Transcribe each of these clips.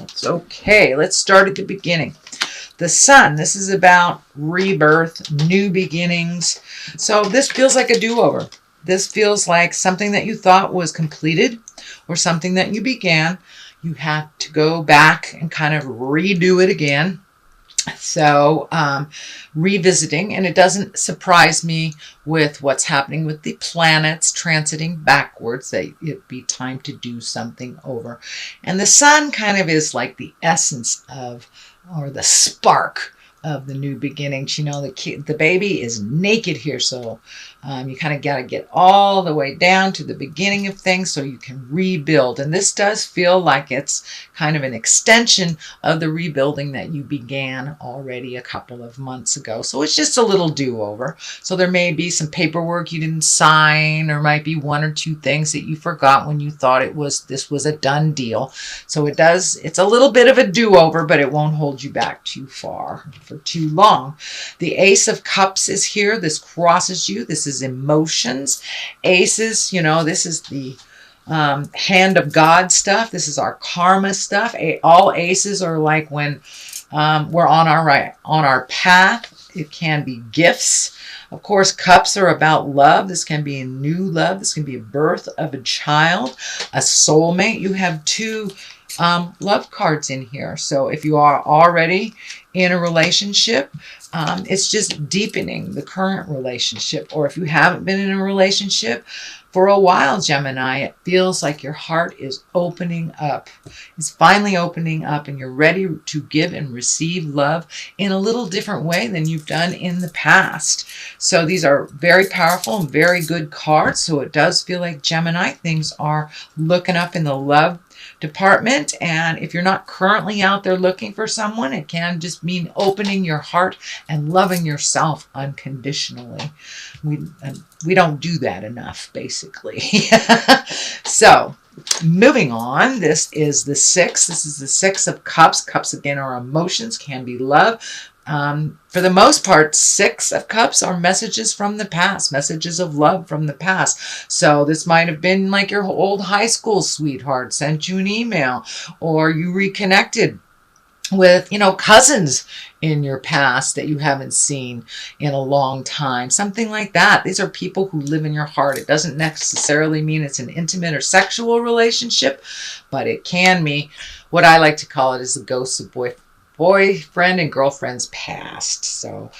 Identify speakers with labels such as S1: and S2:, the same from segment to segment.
S1: That's okay. Let's start at the beginning. The sun, this is about rebirth, new beginnings. So this feels like a do-over. This feels like something that you thought was completed or something that you began. You have to go back and kind of redo it again. So revisiting, and it doesn't surprise me with what's happening with the planets transiting backwards that it'd be time to do something over. And the sun kind of is like the essence of, or the spark of the new beginnings. You know, the baby is naked here, so you kind of got to get all the way down to the beginning of things so you can rebuild. And this does feel like it's kind of an extension of the rebuilding that you began already a couple of months ago. So it's just a little do-over. So there may be some paperwork you didn't sign, or might be one or two things that you forgot when you thought this was a done deal. So it's a little bit of a do-over, but it won't hold you back too far for too long. The Ace of Cups is here. This crosses you. This is emotions. Aces, you know, this is the hand of God stuff. This is our karma stuff. All aces are like when we're on our path. It can be gifts. Of course, cups are about love. This can be a new love. This can be a birth of a child, a soulmate. You have two love cards in here. So if you are already in a relationship, it's just deepening the current relationship. Or if you haven't been in a relationship for a while, Gemini, it feels like your heart is opening up. It's finally opening up, and you're ready to give and receive love in a little different way than you've done in the past. So these are very powerful and very good cards. So it does feel like, Gemini, things are looking up in the love department. And if you're not currently out there looking for someone, it can just mean opening your heart and loving yourself unconditionally. We don't do that enough, basically. So moving on, this is the Six. This is the Six of Cups. Cups, again, are emotions, can be love. For the most part, Six of Cups are messages from the past, messages of love from the past. So this might have been like your old high school sweetheart sent you an email, or you reconnected with, cousins in your past that you haven't seen in a long time. Something like that. These are people who live in your heart. It doesn't necessarily mean it's an intimate or sexual relationship, but it can be, what I like to call it, is the ghosts of boyfriend and girlfriend's past. So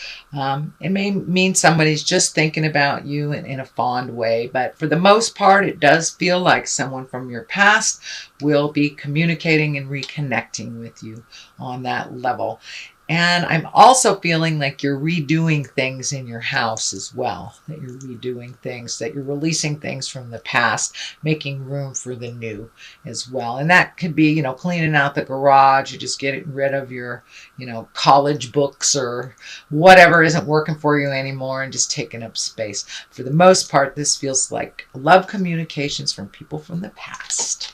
S1: it may mean somebody's just thinking about you in a fond way, but for the most part, it does feel like someone from your past will be communicating and reconnecting with you on that level. And I'm also feeling like you're redoing things in your house as well, that you're redoing things, that you're releasing things from the past, making room for the new as well. And that could be, cleaning out the garage, or just getting rid of your, college books or whatever isn't working for you anymore and just taking up space. For the most part, this feels like love communications from people from the past.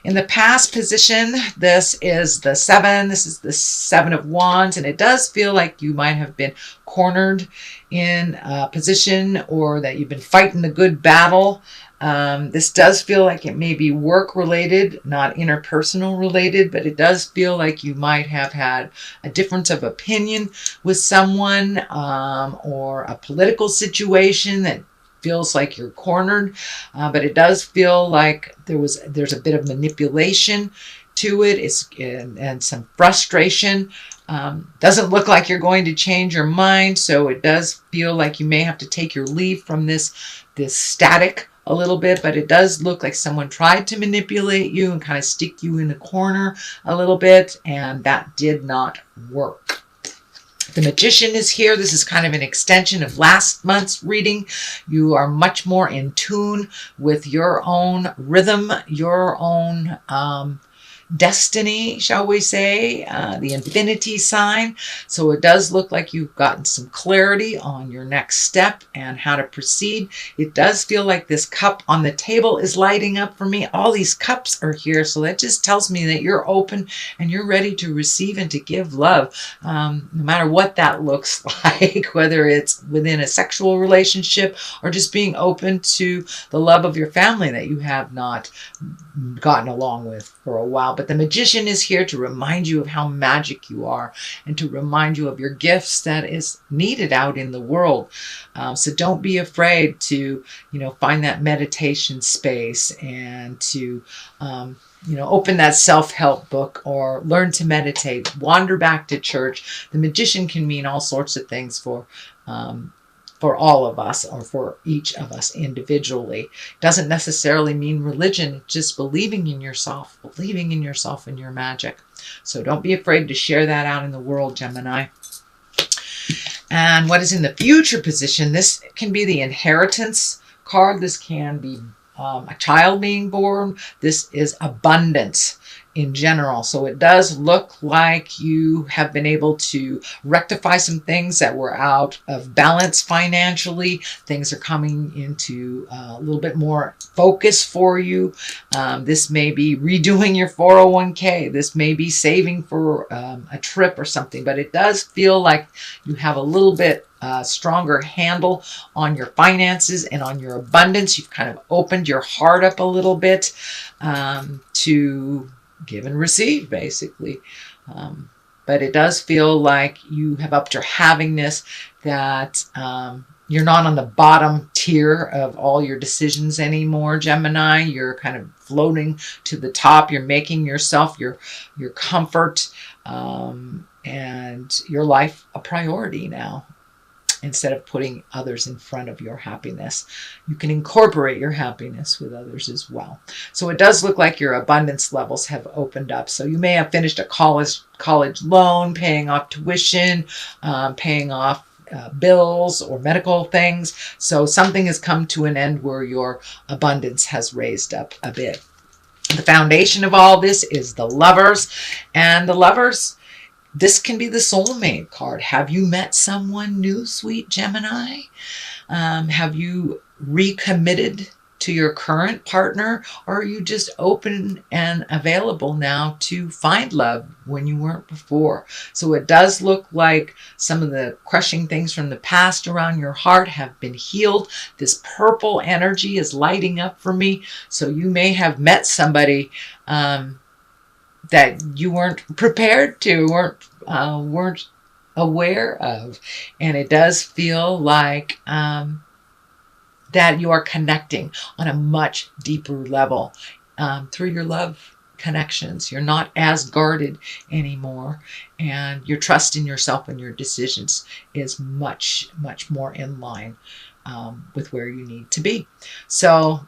S1: In the past position, this is the Seven. This is the Seven of Wands, and it does feel like you might have been cornered in a position, or that you've been fighting a good battle. This does feel like it may be work related, not interpersonal related, but it does feel like you might have had a difference of opinion with someone, or a political situation that feels like you're cornered, but it does feel like there's a bit of manipulation to it. And some frustration. Doesn't look like you're going to change your mind, so it does feel like you may have to take your leave from this static a little bit, but it does look like someone tried to manipulate you and kind of stick you in the corner a little bit, and that did not work. The Magician is here. This is kind of an extension of last month's reading. You are much more in tune with your own rhythm, your own destiny, shall we say, the infinity sign. So it does look like you've gotten some clarity on your next step and how to proceed. It does feel like this cup on the table is lighting up for me. All these cups are here, so that just tells me that you're open and you're ready to receive and to give love, no matter what that looks like, whether it's within a sexual relationship or just being open to the love of your family that you have not gotten along with for a while. But the Magician is here to remind you of how magic you are and to remind you of your gifts that is needed out in the world. So don't be afraid to, find that meditation space and to, open that self-help book or learn to meditate, wander back to church. The Magician can mean all sorts of things for all of us or for each of us individually. It doesn't necessarily mean religion. It's just believing in yourself and your magic. So don't be afraid to share that out in the world, Gemini. And what is in the future position? This can be the inheritance card. This can be a child being born. This is abundance in general. So it does look like you have been able to rectify some things that were out of balance financially. Things are coming into a little bit more focus for you. This may be redoing your 401k. This may be saving for a trip or something, but it does feel like you have a little bit stronger handle on your finances and on your abundance. You've kind of opened your heart up a little bit to give and receive, basically. But it does feel like you have upped your havingness, that you're not on the bottom tier of all your decisions anymore, Gemini. You're kind of floating to the top. You're making yourself, your comfort, and your life a priority now. Instead of putting others in front of your happiness, you can incorporate your happiness with others as well. So it does look like your abundance levels have opened up. So you may have finished a college loan, paying off tuition, paying off bills or medical things. So something has come to an end where your abundance has raised up a bit. The foundation of all this is the Lovers, and the Lovers, this can be the soulmate card. Have you met someone new, sweet Gemini? Have you recommitted to your current partner, or are you just open and available now to find love when you weren't before? So it does look like some of the crushing things from the past around your heart have been healed. This purple energy is lighting up for me. So you may have met somebody that you weren't prepared to, weren't aware of. And it does feel like that you are connecting on a much deeper level through your love connections. You're not as guarded anymore, and your trust in yourself and your decisions is much, much more in line with where you need to be. So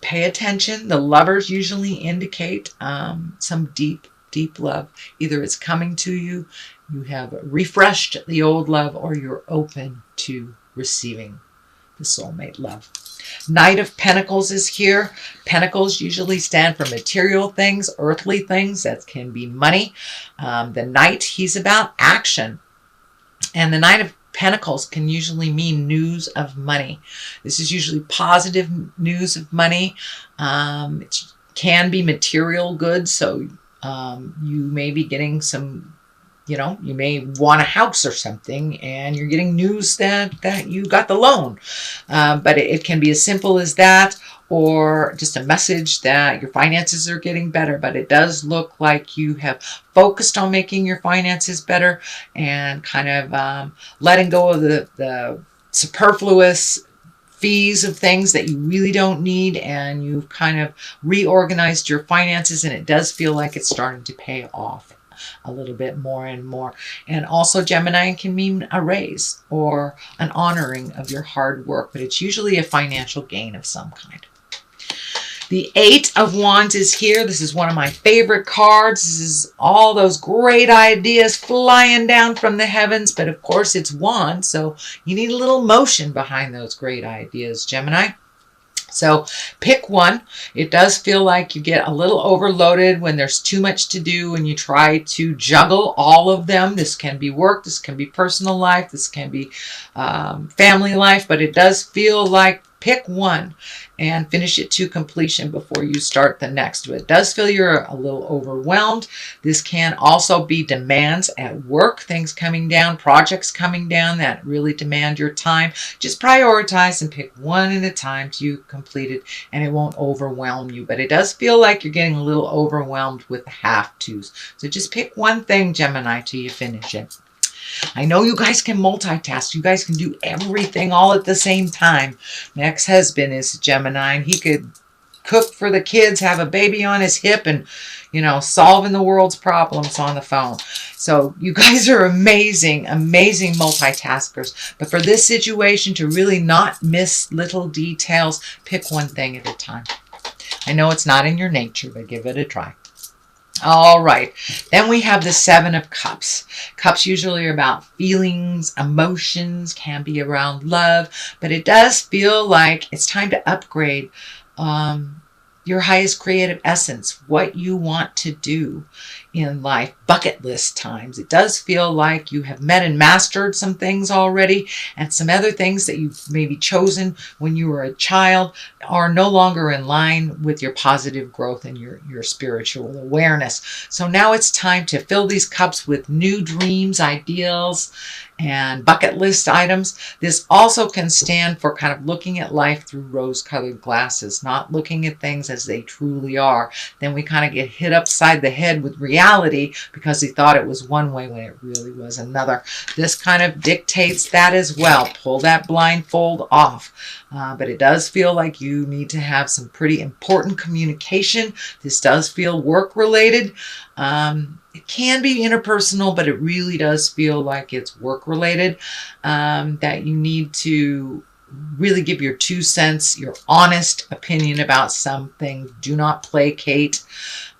S1: pay attention. The Lovers usually indicate some deep, deep love. Either it's coming to you, you have refreshed the old love, or you're open to receiving the soulmate love. Knight of Pentacles is here. Pentacles usually stand for material things, earthly things. That can be money. The Knight, he's about action. And the Knight of Pentacles can usually mean news of money. This is usually positive news of money. It can be material goods. So you may be getting some, you may want a house or something, and you're getting news that you got the loan. But it can be as simple as that, or just a message that your finances are getting better. But it does look like you have focused on making your finances better and kind of letting go of the superfluous fees of things that you really don't need, and you've kind of reorganized your finances, and it does feel like it's starting to pay off a little bit more and more. And also, Gemini can mean a raise or an honoring of your hard work, but it's usually a financial gain of some kind. The Eight of Wands is here. This is one of my favorite cards. This is all those great ideas flying down from the heavens, but of course it's wands, so you need a little motion behind those great ideas, Gemini. So pick one. It does feel like you get a little overloaded when there's too much to do and you try to juggle all of them. This can be work, this can be personal life, this can be family life, but it does feel like pick one and finish it to completion before you start the next. But it does feel you're a little overwhelmed. This can also be demands at work, things coming down, projects coming down that really demand your time. Just prioritize and pick one at a time till you complete it, and it won't overwhelm you. But it does feel like you're getting a little overwhelmed with the have-tos. So just pick one thing, Gemini, till you finish it. I know you guys can multitask. You guys can do everything all at the same time. My ex-husband is a Gemini, and he could cook for the kids, have a baby on his hip, and, you know, solving the world's problems on the phone. So you guys are amazing, amazing multitaskers. But for this situation, to really not miss little details, pick one thing at a time. I know it's not in your nature, but give it a try. All right, then we have the Seven of Cups. Cups usually are about feelings, emotions, can be around love, but it does feel like it's time to upgrade your highest creative essence, what you want to do in life, bucket list times. It does feel like you have met and mastered some things already, and some other things that you've maybe chosen when you were a child are no longer in line with your positive growth and your spiritual awareness. So now it's time to fill these cups with new dreams, ideals, and bucket list items. This also can stand for kind of looking at life through rose-colored glasses, not looking at things as they truly are. Then we kind of get hit upside the head with reality because we thought it was one way when it really was another. This kind of dictates that as well. Pull that blindfold off. But it does feel like you need to have some pretty important communication. This does feel work-related. It can be interpersonal, but it really does feel like it's work-related, that you need to really give your 2 cents, your honest opinion about something. Do not placate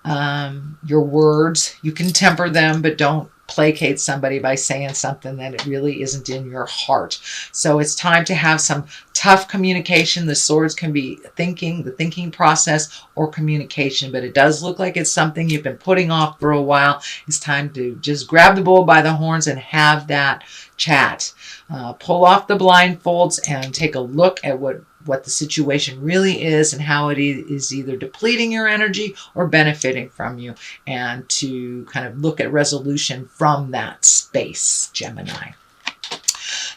S1: your words. You can temper them, but don't placate somebody by saying something that it really isn't in your heart. So it's time to have some tough communication. The swords can be thinking, the thinking process, or communication, but it does look like it's something you've been putting off for a while. It's time to just grab the bull by the horns and have that chat. Pull off the blindfolds and take a look at what the situation really is and how it is either depleting your energy or benefiting from you, and to kind of look at resolution from that space, Gemini.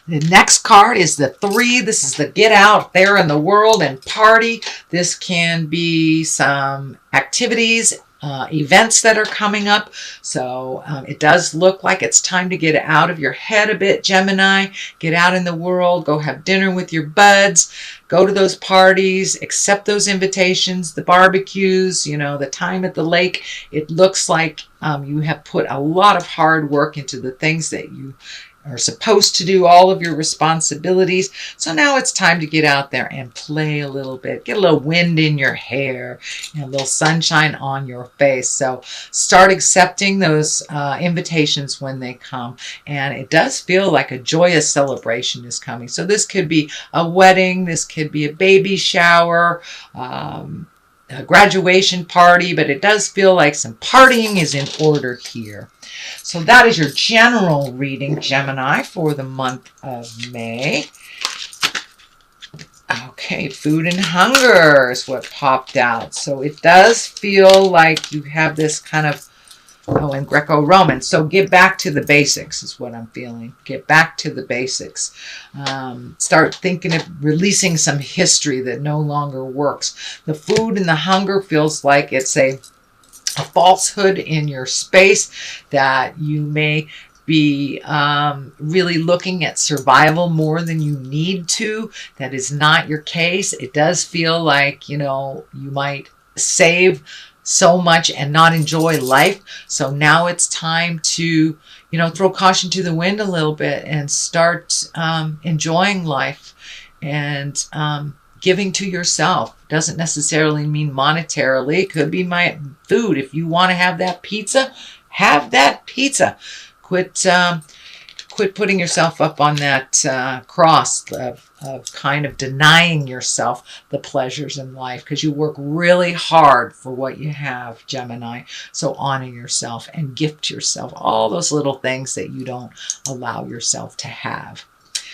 S1: The next card is the 3. This is the get out there in the world and party. This can be some activities, events that are coming up. So it does look like it's time to get out of your head a bit, Gemini. Get out in the world, go have dinner with your buds, go to those parties, accept those invitations, the barbecues, you know, the time at the lake. It looks like you have put a lot of hard work into the things that you are supposed to do, all of your responsibilities. So now it's time to get out there and play a little bit, get a little wind in your hair and a little sunshine on your face. So start accepting those invitations when they come. And it does feel like a joyous celebration is coming. So this could be a wedding, this could be a baby shower, a graduation party, but it does feel like some partying is in order here. So that is your general reading, Gemini, for the month of May. Okay, food and hunger is what popped out. So it does feel like you have this kind of, in Greco-Roman. So get back to the basics is what I'm feeling. Get back to the basics. Start thinking of releasing some history that no longer works. The food and the hunger feels like it's a falsehood in your space, that you may be really looking at survival more than you need to. That is not your case. It does feel like, you know, you might save so much and not enjoy life. So now it's time to, you know, throw caution to the wind a little bit and start enjoying life and giving to yourself. Doesn't necessarily mean monetarily. It could be my food. If you want to have that pizza, have that pizza. Quit putting yourself up on that cross of kind of denying yourself the pleasures in life, because you work really hard for what you have, Gemini. So honor yourself and gift yourself all those little things that you don't allow yourself to have.